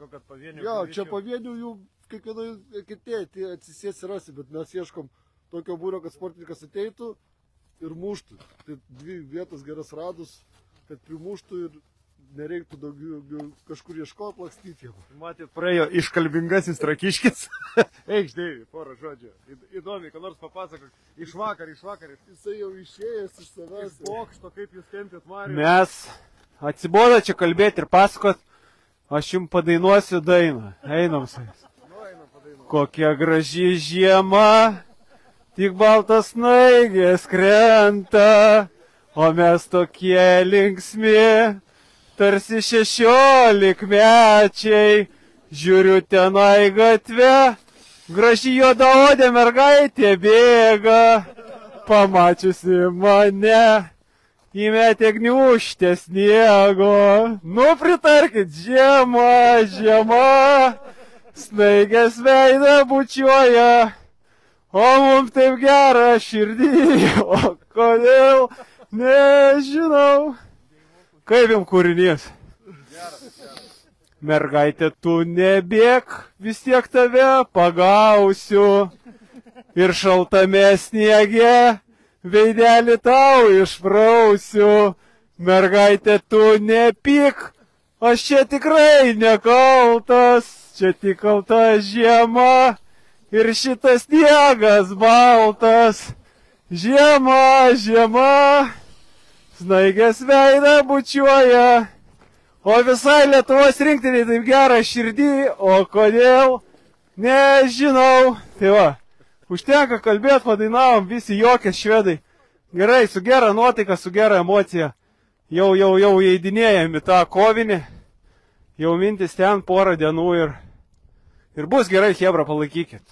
sako, kad pavienių. Jo, čia pavienių jų kiekvienai kitieji atsisės rasi, bet mes ieškom tokio būrio, kad sportininkas ateitų ir muštų. Tai dvi vietas geras radus, kad primuštų ir nereiktų daugiau kažkur ieškoti, lakstyti jam. Matyt, praėjo iškalbingasis Trakiškis. Eikš, Deivi, porą žodžių. Įdomiai, ką nors papasakok. Iš vakar. Jisai jau išėjęs iš savęs. Bokšto, kaip jūs tempėt Marijų. Mes atsibodo čia kalbėti ir pasakot, aš jums padainuosiu dainą. Einam su jais. Kokia graži žiema, tik baltas snaigės krenta, o mes tokie linksmi. Tarsi 16-mečiai, žiūriu tenai gatve, graži juodaodė mergaitė bėga, pamačiusi mane, įmetė gniūžtę sniego. Nu pritarkit, žiema, snaigės veidą bučiuoja, o mums taip gera širdį, o kodėl, nežinau. Kaip jums kūrinys? Mergaitė, tu nebėk, vis tiek tave pagausiu. Ir šaltame sniege veidelį tau išprausiu. Mergaitė, tu nepyk, aš čia tikrai nekaltas. Čia tik kalta žiema ir šitas sniegas baltas. Žiema. Snaigės veidą bučiuoja, o visai Lietuvos rinktiniai taip gera širdį, o kodėl, nežinau. Tai va, užtenka kalbėti, padainavom, visi jokie švedai. Gerai, su gera nuotaika, su gera emocija. Jau įeidinėjami tą kovinį, jau mintis ten porą dienų ir bus gerai, chebra, palaikykit.